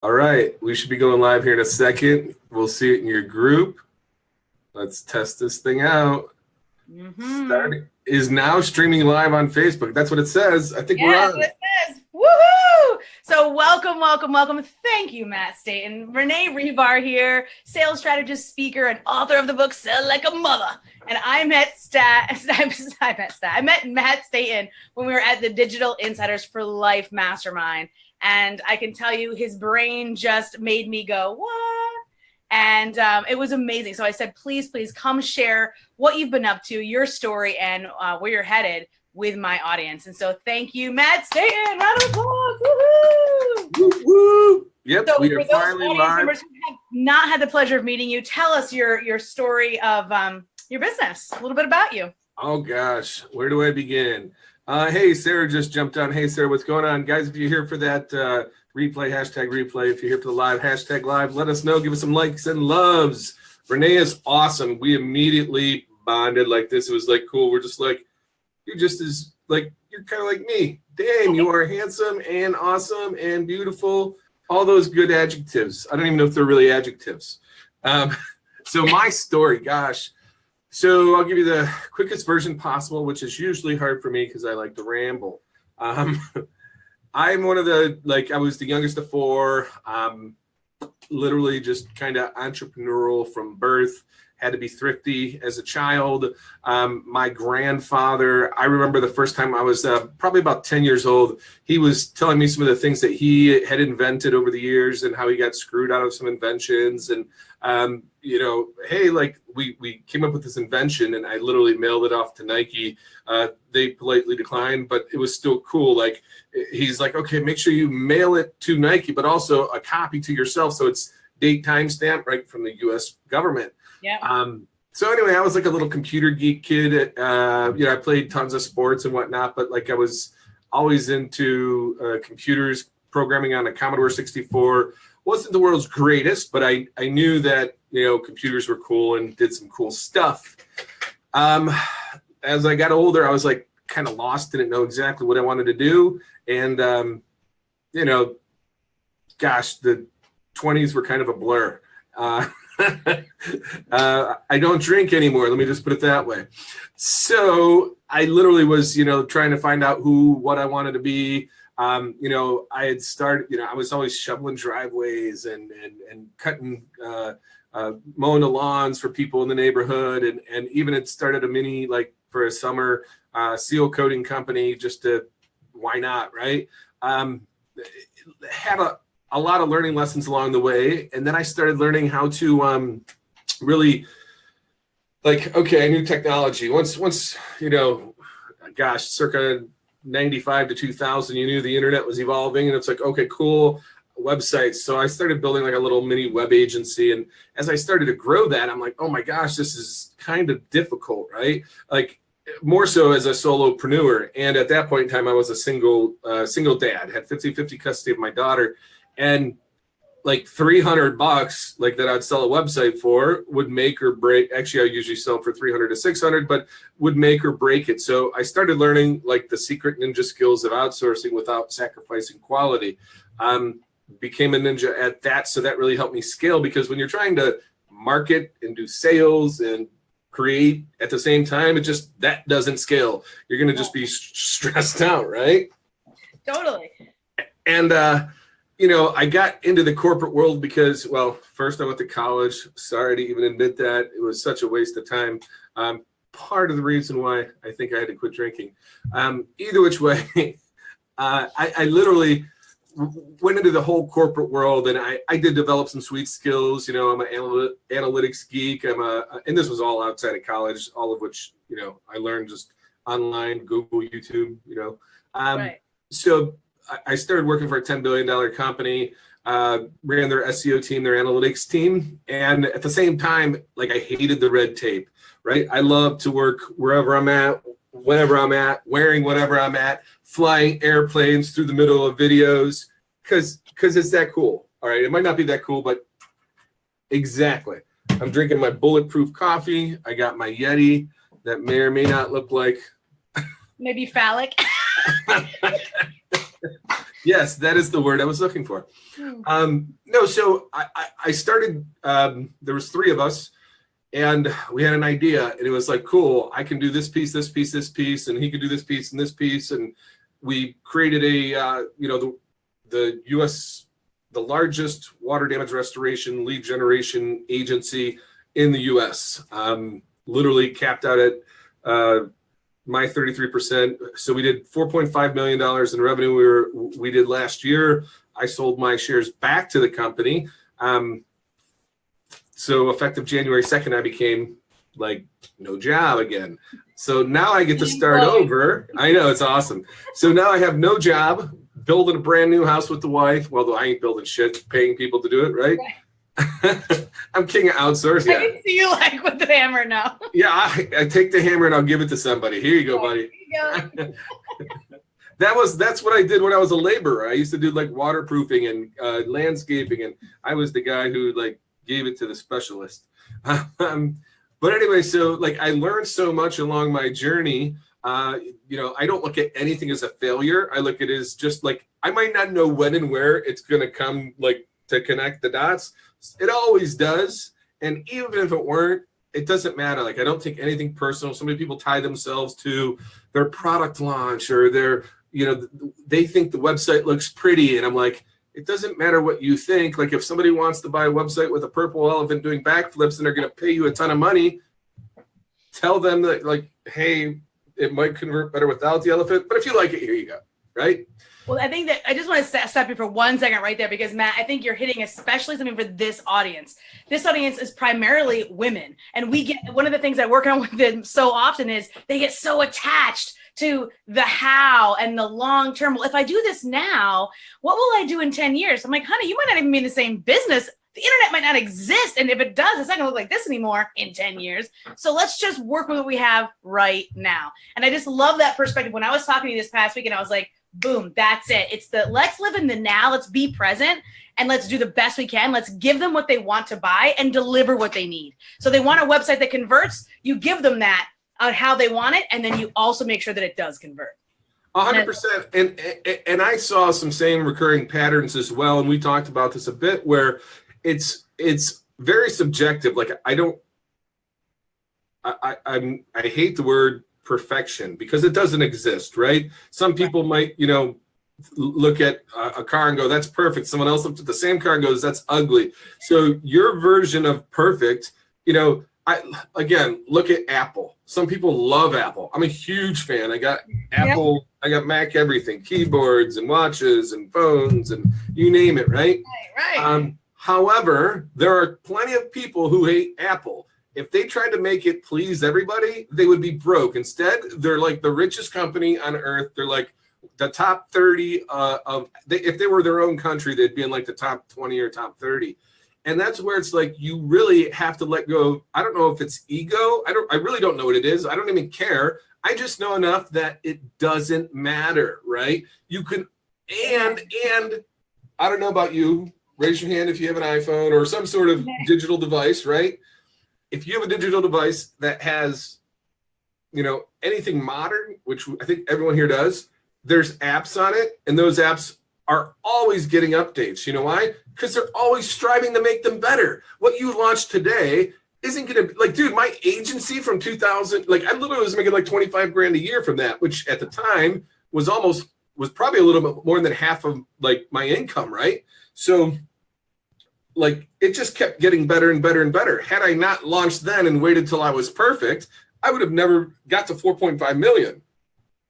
All right, we should be going live here in a second. We'll see it in your group. Let's test this thing out. Start is now streaming live on Facebook. That's what it says. I think we're on. That's what it says. Woohoo! So welcome. Thank you, Matt Staton. Renee Hribar here, sales strategist, speaker, and author of the book Sell Like a Mother. And I met Matt Staton when we were at the Digital Insiders for Life Mastermind. And I can tell you his brain just made me go, what? And it was amazing. So I said, please come share what you've been up to, your story, and where you're headed with my audience. And so thank you, Matt Staton. Round of applause. Woohoo! Woo, woo. Yep, so we are finally live. Members who have not had the pleasure of meeting you, tell us your story of your business, a little bit about you. Oh gosh, where do I begin? Hey, Sarah just jumped on. Hey, Sarah, what's going on? Guys, if you're here for that replay, hashtag replay. If you're here for the live, hashtag live, let us know. Give us some likes and loves. Renee is awesome. We immediately bonded like this. It was like, cool. We're just like, you're just as, like, you're kind of like me. Damn, you are handsome and awesome and beautiful. All those good adjectives. I don't even know if they're really adjectives. So my story, gosh. So I'll give you the quickest version possible, which is usually hard for me because I like to ramble. I'm one of the, like, I was the youngest of four, literally just kind of entrepreneurial from birth, had to be thrifty as a child. My grandfather, I remember the first time I was probably about 10 years old, he was telling me some of the things that he had invented over the years and how he got screwed out of some inventions. And, you know, hey, like we came up with this invention and I literally mailed it off to Nike. They politely declined, but it was still cool. Like, he's like, okay, make sure you mail it to Nike, but also a copy to yourself. So it's date timestamp right from the US government. Yeah. So anyway, I was like a little computer geek kid. You know, I played tons of sports and whatnot, but like I was always into computers, programming on a Commodore 64. Wasn't the world's greatest, but I knew that, you know, computers were cool and did some cool stuff. As I got older, I was like kind of lost, didn't know exactly what I wanted to do. And, you know, gosh, the 20s were kind of a blur. I don't drink anymore. Let me just put it that way. So I literally was, you know, trying to find out what I wanted to be. You know, I had started, you know, I was always shoveling driveways and cutting, mowing the lawns for people in the neighborhood. And even had started a mini, like for a summer, seal coating company just to, why not, right? Had a lot of learning lessons along the way. And then I started learning how to really, like, okay, I knew technology. Once, you know, gosh, circa 95 to 2000, you knew the internet was evolving and it's like, okay, cool, websites. So I started building like a little mini web agency. And as I started to grow that, I'm like, oh my gosh, this is kind of difficult, right? Like, more so as a solopreneur. And at that point in time, I was a single dad, had 50-50 custody of my daughter. And like $300, like that I'd sell a website for, would make or break. Actually, I usually sell for 300 to 600, but would make or break it. So I started learning like the secret ninja skills of outsourcing without sacrificing quality. Became a ninja at that. So that really helped me scale, because when you're trying to market and do sales and create at the same time, that doesn't scale. You're going to just be stressed out, right? Totally. And, you know, I got into the corporate world because, well, first I went to college. Sorry to even admit that. It was such a waste of time. Part of the reason why I think I had to quit drinking. Either which way, I literally went into the whole corporate world, and I did develop some sweet skills. You know, I'm an analytics geek. And this was all outside of college, all of which, you know, I learned just online, Google, YouTube, you know. Right. So I started working for a $10 billion company, ran their SEO team, their analytics team. And at the same time, like, I hated the red tape, right? I love to work wherever I'm at, whenever I'm at, wearing whatever I'm at, flying airplanes through the middle of videos, because it's that cool. All right. It might not be that cool, but exactly. I'm drinking my bulletproof coffee. I got my Yeti that may or may not look like. Maybe phallic. Yes, that is the word I was looking for. No, so I started, there was 3 of us, and we had an idea, and it was like, cool, I can do this piece, this piece, this piece, and he could do this piece and this piece. And we created a, the U.S., the largest water damage restoration lead generation agency in the U.S., literally capped out at my 33%. So we did $4.5 million in revenue we did last year. I sold my shares back to the company. So effective January 2nd, I became like no job again. So now I get to start over. I know, it's awesome. So now I have no job, building a brand new house with the wife. Well, though I ain't building shit, paying people to do it, right? I'm king of outsource. Yeah. I can see you like with the hammer now. Yeah, I take the hammer and I'll give it to somebody. Here you go, buddy. Here you go. That's what I did when I was a laborer. I used to do like waterproofing and landscaping, and I was the guy who like gave it to the specialist. But anyway, so like I learned so much along my journey. I don't look at anything as a failure. I look at it as just like, I might not know when and where it's going to come, like to connect the dots. It always does. And even if it weren't, it doesn't matter. Like, I don't take anything personal. So many people tie themselves to their product launch or they think the website looks pretty. And I'm like, it doesn't matter what you think. Like, if somebody wants to buy a website with a purple elephant doing backflips and they're going to pay you a ton of money, tell them that, like, hey, it might convert better without the elephant. But if you like it, here you go. Right? Well, I think that I just want to stop you for 1 second right there, because Matt, I think you're hitting especially something for this audience. This audience is primarily women. And we get, one of the things I work on with them so often is they get so attached to the how and the long term. Well, if I do this now, what will I do in 10 years? I'm like, honey, you might not even be in the same business. The internet might not exist. And if it does, it's not going to look like this anymore in 10 years. So let's just work with what we have right now. And I just love that perspective. When I was talking to you this past week, and I was like, boom, that's it. It's the let's live in the now. Let's be present and let's do the best we can. Let's give them what they want to buy and deliver what they need. So they want a website that converts. You give them that on how they want it. And then you also make sure that it does convert. 100%. And I saw some same recurring patterns as well. And we talked about this a bit, where it's very subjective. Like, I hate the word perfection because it doesn't exist, right? Some people might, look at a car and go, that's perfect. Someone else looks at the same car and goes, that's ugly. So your version of perfect, again, look at Apple. Some people love Apple. I'm a huge fan. I got Apple, I got Mac, everything, keyboards and watches and phones and you name it, right? Right. However, there are plenty of people who hate Apple. If they tried to make it please everybody, they would be broke. Instead, they're like the richest company on earth. They're like the top 30 if they were their own country, they'd be in like the top 20 or top 30. And that's where it's like, you really have to let go. I don't know if it's ego. I really don't know what it is. I don't even care. I just know enough that it doesn't matter, right? You can, and I don't know about you. Raise your hand if you have an iPhone or some sort of digital device, right? If you have a digital device that has, anything modern, which I think everyone here does, there's apps on it, and those apps are always getting updates. You know why? Because they're always striving to make them better. What you launched today isn't going to, like, dude, my agency from 2000, like, I literally was making like 25 grand a year from that, which at the time was probably a little bit more than half of like my income, right? So, like, it just kept getting better and better and better. Had I not launched then and waited till I was perfect, I would have never got to 4.5 million,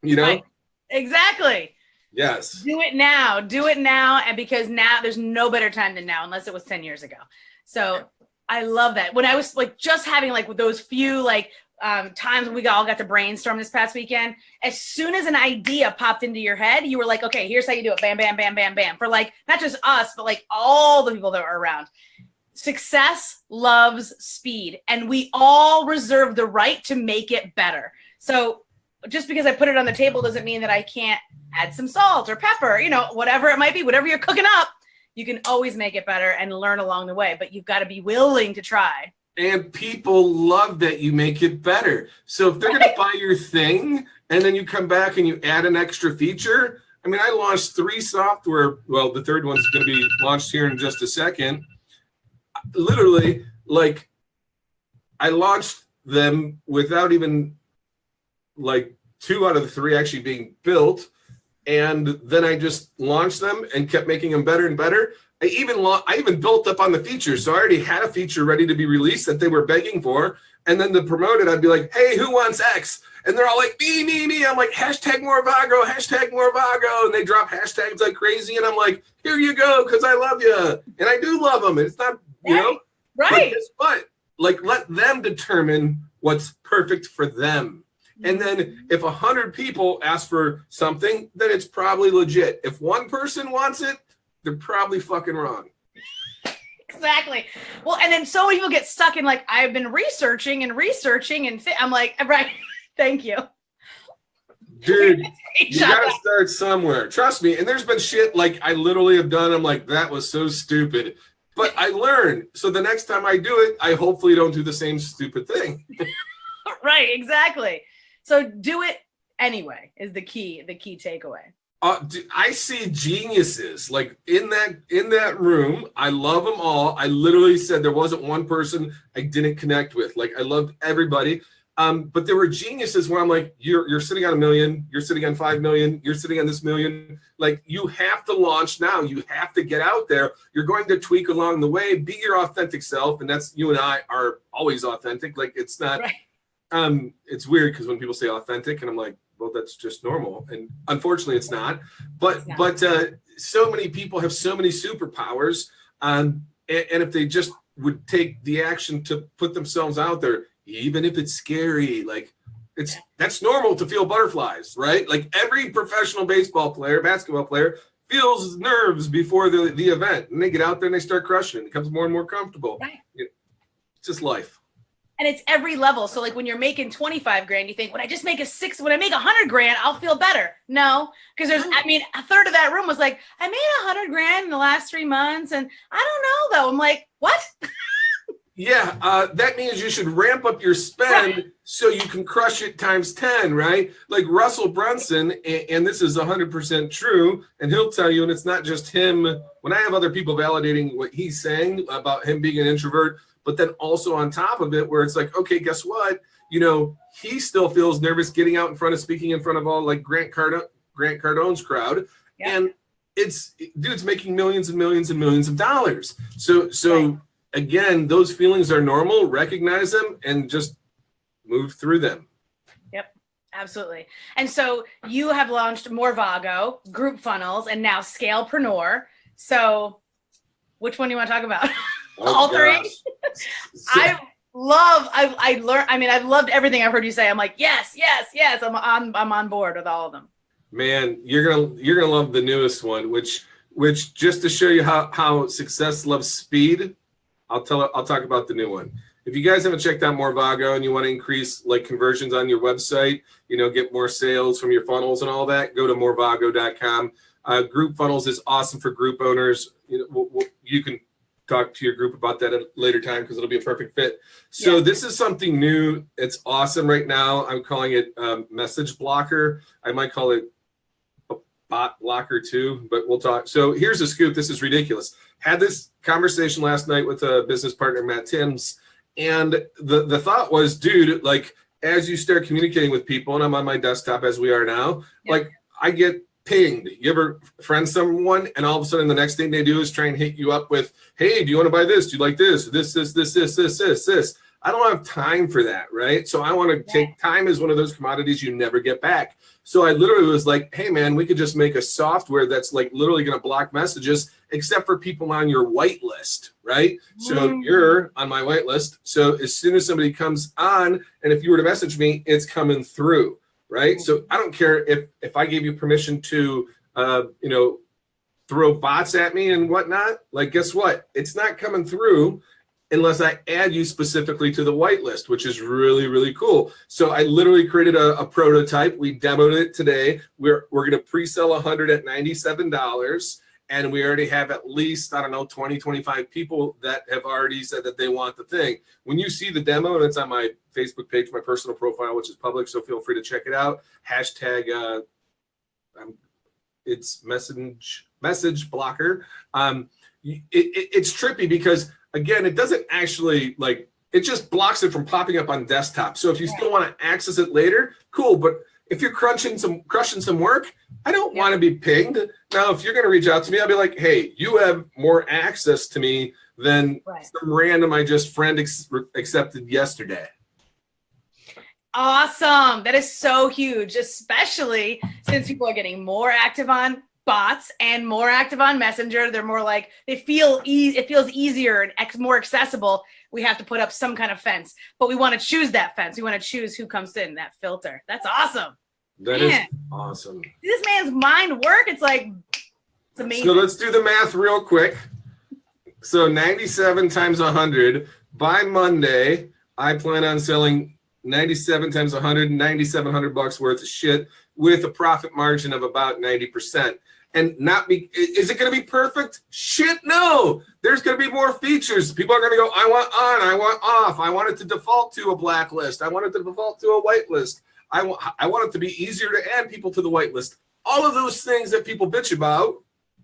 Right. Exactly. Yes. Do it now. And because now there's no better time than now, unless it was 10 years ago. So I love that. When I was like just having like those few like times when we all got to brainstorm this past weekend, as soon as an idea popped into your head, you were like, okay, here's how you do it. Bam, bam, bam, bam, bam. For like, not just us, but like all the people that were around. Success loves speed, and we all reserve the right to make it better. So just because I put it on the table doesn't mean that I can't add some salt or pepper, whatever it might be, whatever you're cooking up, you can always make it better and learn along the way, but you've got to be willing to try. And people love that you make it better. So if they're going to buy your thing and then you come back and you add an extra feature, I mean, I launched 3 software. Well, the third one's going to be launched here in just a second. Literally, like, I launched them without even like 2 out of the 3 actually being built. And then I just launched them and kept making them better and better. I even built up on the features. So I already had a feature ready to be released that they were begging for. And then to promote it, I'd be like, hey, who wants X? And they're all like, me. I'm like, hashtag more Vago, hashtag more Vago. And they drop hashtags like crazy. And I'm like, here you go, because I love you. And I do love them. It's not, you know. Right. But like, let them determine what's perfect for them. And then if 100 people ask for something, then it's probably legit. If one person wants it, they're probably fucking wrong. Exactly. Well, and then so many people get stuck in like, I've been researching and I'm like, right. Thank you. Dude, you gotta start somewhere. Trust me. And there's been shit like I literally have done. I'm like, that was so stupid. But I learned. So the next time I do it, I hopefully don't do the same stupid thing. Right, exactly. So do it anyway is the key takeaway. I see geniuses like in that room. I love them all. I literally said there wasn't one person I didn't connect with. Like I loved everybody. But there were geniuses where I'm like, you're sitting on $1 million, you're sitting on 5 million, you're sitting on this million. Like you have to launch now. You have to get out there. You're going to tweak along the way. Be your authentic self, and that's you and I are always authentic. Like it's not. Right. It's weird because when people say authentic, and I'm like, well, that's just normal, and unfortunately, it's not. But so many people have so many superpowers, and if they just would take the action to put themselves out there. Even if it's scary, like that's normal to feel butterflies, right? Like every professional baseball player, basketball player feels nerves before the event, and they get out there and they start crushing it. It becomes more and more comfortable. Right. It's just life. And it's every level. So like when you're making 25 grand, you think, when I make 100 grand, I'll feel better. No, because a third of that room was like, I made 100 grand in the last 3 months. And I don't know though. I'm like, what? Yeah, that means you should ramp up your spend so you can crush it times 10, right? Like Russell Brunson, and this is 100% true, and he'll tell you, and it's not just him. When I have other people validating what he's saying about him being an introvert, but then also on top of it, where it's like, okay, guess what? You know, he still feels nervous getting out in front of speaking in front of all like Grant Cardone's crowd, and dude's making millions and millions and millions of dollars. So. Right. Again, those feelings are normal. Recognize them and just move through them. Yep, absolutely. And so you have launched more Vago, Group Funnels, and now Scalepreneur. So which one do you want to talk about? All three? I've loved everything I've heard you say. I'm like, yes. I'm on board with all of them. Man, you're gonna love the newest one, which just to show you how success loves speed. I'll talk about the new one. If you guys haven't checked out more Vago and you want to increase like conversions on your website, get more sales from your funnels and all that, go to morevago.com. Group Funnels is awesome for group owners. You can talk to your group about that at a later time because it'll be a perfect fit. So This is something new. It's awesome right now. I'm calling it Message Blocker. I might call it a Bot Blocker too, but we'll talk. So here's a scoop. This is ridiculous. Had this conversation last night with a business partner, Matt Timms, and the thought was, dude, like as you start communicating with people, and I'm on my desktop as we are now, like I get pinged. You ever friend someone, and all of a sudden the next thing they do is try and hit you up with, hey, do you want to buy this? Do you like this? This. I don't have time for that, right? So I want to take time as one of those commodities you never get back. So I literally was like, hey, man, we could just make a software that's like literally going to block messages except for people on your whitelist, right? So you're on my whitelist. So as soon as somebody comes on, and if you were to message me, it's coming through, right? So I don't care if I gave you permission to, throw bots at me and whatnot. Like, guess what? It's not coming through unless I add you specifically to the whitelist, which is really, really cool. So I literally created a prototype. We demoed it today. We're going to pre-sell 100 at $97. And we already have at least, 20, 25 people that have already said that they want the thing. When you see the demo, and it's on my Facebook page, my personal profile, which is public, so feel free to check it out. Hashtag, its message blocker. It's trippy because, again, it doesn't actually like, it just blocks it from popping up on desktop. So if you still want to access it later, cool. But if you're crushing some work, I don't want to be pinged. Now, if you're going to reach out to me, I'll be like, hey, you have more access to me than some random I just friend accepted yesterday. Awesome. That is so huge, especially since people are getting more active on bots and more active on Messenger. They're more like, it feels easier and more accessible. We have to put up some kind of fence, but we want to choose that fence. We want to choose who comes in, that filter. That's awesome. That is awesome. This man's mind work. It's like, it's amazing. So let's do the math real quick. So 97 times 100. By Monday, I plan on selling 97 times 100, $9,700 worth of shit with a profit margin of about 90%. And is it going to be perfect? Shit, no. There's going to be more features. People are going to go, I want on, I want off. I want it to default to a blacklist. I want it to default to a whitelist. I want it to be easier to add people to the whitelist. All of those things that people bitch about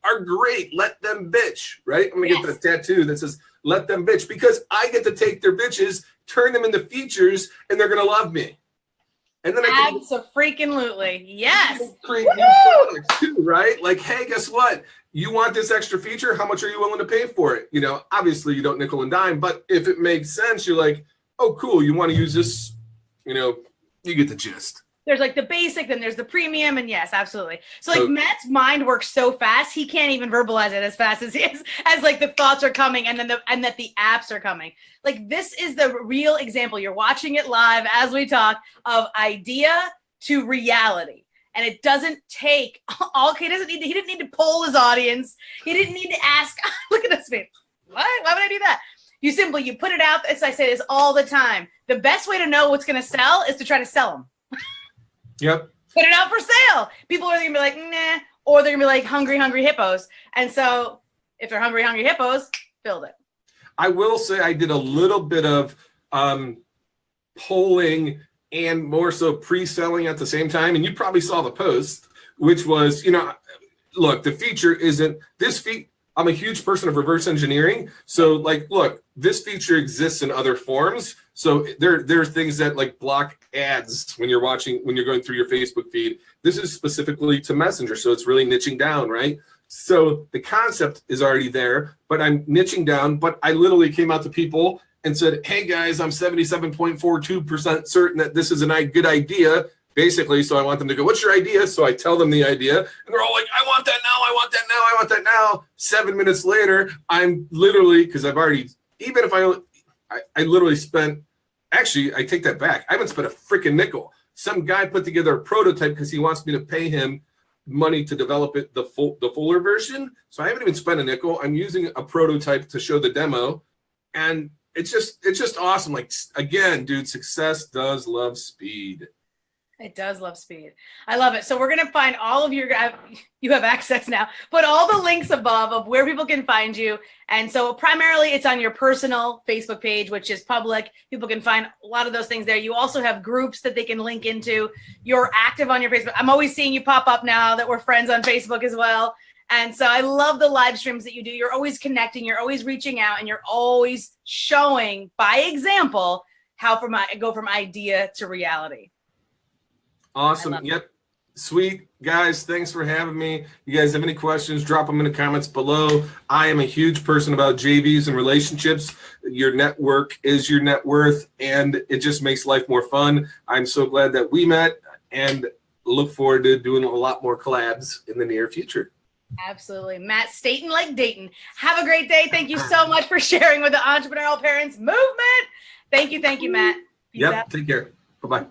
are great. Let them bitch, right? I'm going to get the tattoo that says, let them bitch, because I get to take their bitches, turn them into features, and they're going to love me. And then I can Abso-freaking-lutely. Yes. create new products too, right? Like, hey, guess what? You want this extra feature? How much are you willing to pay for it? You know, obviously you don't nickel and dime, but if it makes sense, you're like, oh, cool. You want to use this? You know, you get the gist. There's like the basic, then there's the premium, and yes, absolutely. So like Matt's mind works so fast, he can't even verbalize it as fast as like the thoughts are coming and that the apps are coming. Like this is the real example. You're watching it live as we talk of idea to reality. And it doesn't take he didn't need to poll his audience. He didn't need to ask, look at this face. What? Why would I do that? You put it out, as I say this all the time. The best way to know what's going to sell is to try to sell them. Yep. Put it out for sale. People are going to be like, nah, or they're going to be like hungry, hungry hippos. And so if they're hungry, hungry hippos, build it. I will say I did a little bit of polling and more so pre-selling at the same time. And you probably saw the post, which was, look, the feature isn't this feature. I'm a huge person of reverse engineering. So like, look, this feature exists in other forms. So there are things that like block ads when you're going through your Facebook feed. This is specifically to Messenger. So it's really niching down, right? So the concept is already there, but I'm niching down. But I literally came out to people and said, hey guys, I'm 77.42% certain that this is a good idea. Basically, so I want them to go, what's your idea? So I tell them the idea, and they're all like, I want that now, I want that now, I want that now. 7 minutes later, I'm literally, because I've already, even if I literally spent, actually, I take that back. I haven't spent a freaking nickel. Some guy put together a prototype because he wants me to pay him money to develop it, the fuller version. So I haven't even spent a nickel. I'm using a prototype to show the demo, and it's just awesome. Like, again, dude, success does love speed. It does love speed. I love it. So we're going to find all of you have access now, put all the links above of where people can find you. And so primarily it's on your personal Facebook page, which is public. People can find a lot of those things there. You also have groups that they can link into. You're active on your Facebook. I'm always seeing you pop up now that we're friends on Facebook as well. And so I love the live streams that you do. You're always connecting. You're always reaching out, and you're always showing by example how go from idea to reality. Awesome. Yep. Sweet. Guys, thanks for having me. You guys have any questions, drop them in the comments below. I am a huge person about JVs and relationships. Your network is your net worth, and it just makes life more fun. I'm so glad that we met, and look forward to doing a lot more collabs in the near future. Absolutely. Matt, Staton like Dayton. Have a great day. Thank you so much for sharing with the Entrepreneurial Parents Movement. Thank you, Matt. Peace out. Take care. Bye-bye.